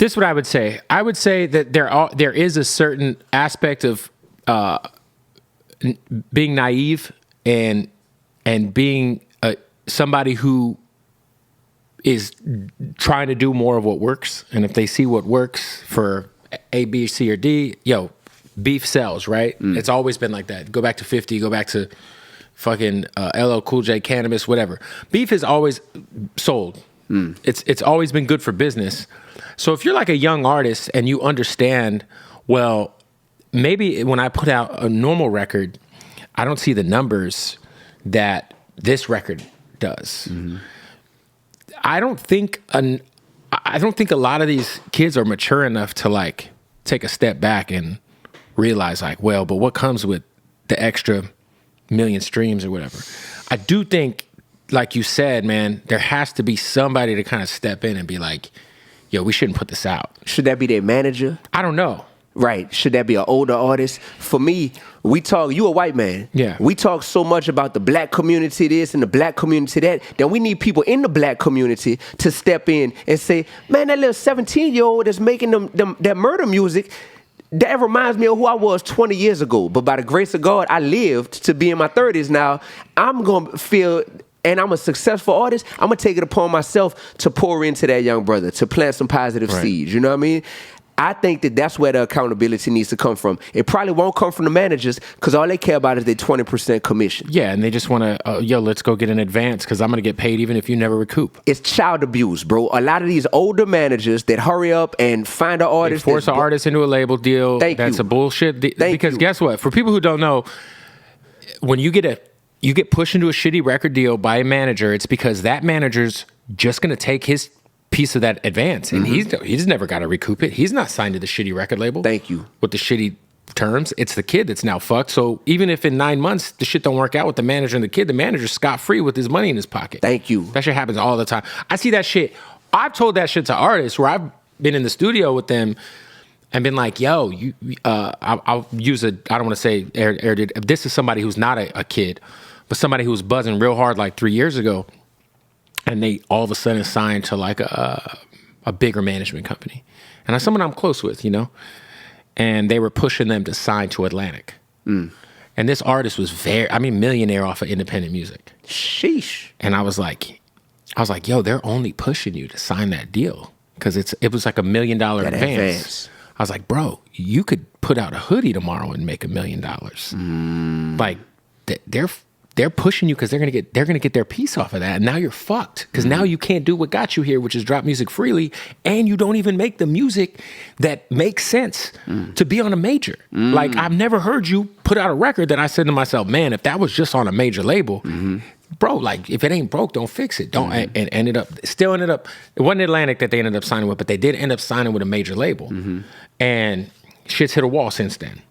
This is what I would say. I would say that there is a certain aspect of being naive and being somebody who is trying to do more of what works. And if they see what works for A, B, C, or D, beef sells, right? It's always been like that. Go back to 50, go back to fucking LL Cool J, Cannabis, whatever. Beef has always sold. It's always been good for business. So if you're like a young artist and you understand, well, maybe when I put out a normal record, I don't see the numbers that this record does. Mm-hmm. I don't think a lot of these kids are mature enough to like take a step back and realize like, well, but what comes with the extra million streams or whatever? I do think, like you said, man, there has to be somebody to kind of step in and be like, yo, we shouldn't put this out. Should that be their manager? I don't know. Right. Should that be an older artist? For me, you a white man. Yeah. We talk so much about the black community this and the black community that we need people in the black community to step in and say, man, that little 17-year-old that's making that murder music, that reminds me of who I was 20 years ago. But by the grace of God, I lived to be in my 30s now. I'm going to feel... and I'm a successful artist, I'm going to take it upon myself to pour into that young brother, to plant some positive seeds. You know what I mean? I think that's where the accountability needs to come from. It probably won't come from the managers because all they care about is their 20% commission. Yeah, and they just want to, let's go get an advance because I'm going to get paid even if you never recoup. It's child abuse, bro. A lot of these older managers that hurry up and find an artist. They force an artist into a label deal. That's a bullshit. Because guess what? For people who don't know, when you get pushed into a shitty record deal by a manager, it's because that manager's just going to take his piece of that advance, and he's never got to recoup it. He's not signed to the shitty record label. Thank you. With the shitty terms, it's the kid that's now fucked. So even if in 9 months the shit don't work out with the manager and the kid, the manager's scot-free with his money in his pocket. Thank you. That shit happens all the time. I see that shit. I've told that shit to artists where I've been in the studio with them and been like, yo, I'll use I don't want to say this is somebody who's not a kid, but somebody who was buzzing real hard like 3 years ago. And they all of a sudden signed to like a bigger management company. And that's someone I'm close with, And they were pushing them to sign to Atlantic. And this artist was millionaire off of independent music. Sheesh. And I was like, yo, they're only pushing you to sign that deal. Because it was like $1 million advance. I was like, bro, you could put out a hoodie tomorrow and make $1 million. Like, they're pushing you because they're gonna get their piece off of that, and now you're fucked because now you can't do what got you here, which is drop music freely, and you don't even make the music that makes sense to be on a major. Like I've never heard you put out a record that I said to myself, man, if that was just on a major label, bro, like if it ain't broke, don't fix it. Don't and ended up. It wasn't Atlantic that they ended up signing with, but they did end up signing with a major label, and shit's hit a wall since then.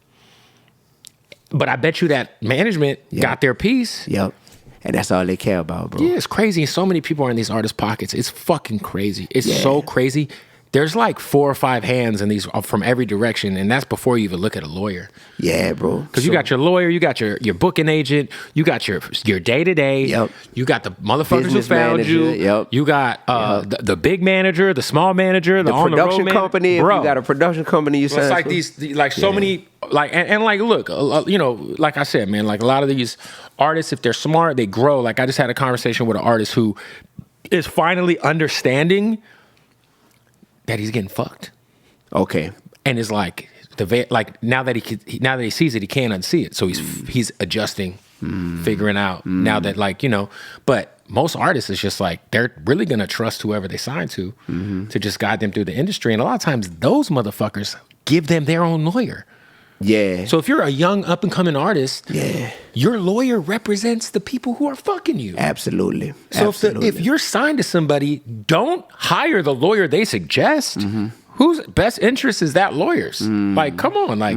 But I bet you that management got their piece. Yep. And that's all they care about, bro. Yeah, it's crazy. So many people are in these artists' pockets. It's fucking crazy. It's so crazy. There's like 4 or 5 hands in these from every direction, and that's before you even look at a lawyer. Yeah, bro. Because you got your lawyer, you got your booking agent, you got your day-to-day, you got the motherfuckers Business who found manager, you, you got the big manager, the small manager, the production company. Bro. If you got a production company, you it's like so many, like, and like, look, like I said, man, like a lot of these artists, if they're smart, they grow. Like I just had a conversation with an artist who is finally understanding that he's getting fucked. Okay. And it's like now that he sees it, he can't unsee it. So he's adjusting, figuring out now that but most artists is just like they're really gonna trust whoever they sign to just guide them through the industry. And a lot of times those motherfuckers give them their own lawyer. Yeah. So if you're a young up and coming artist, your lawyer represents the people who are fucking you. Absolutely. So if you're signed to somebody, don't hire the lawyer they suggest. Whose best interest is that lawyer's? Like, come on, like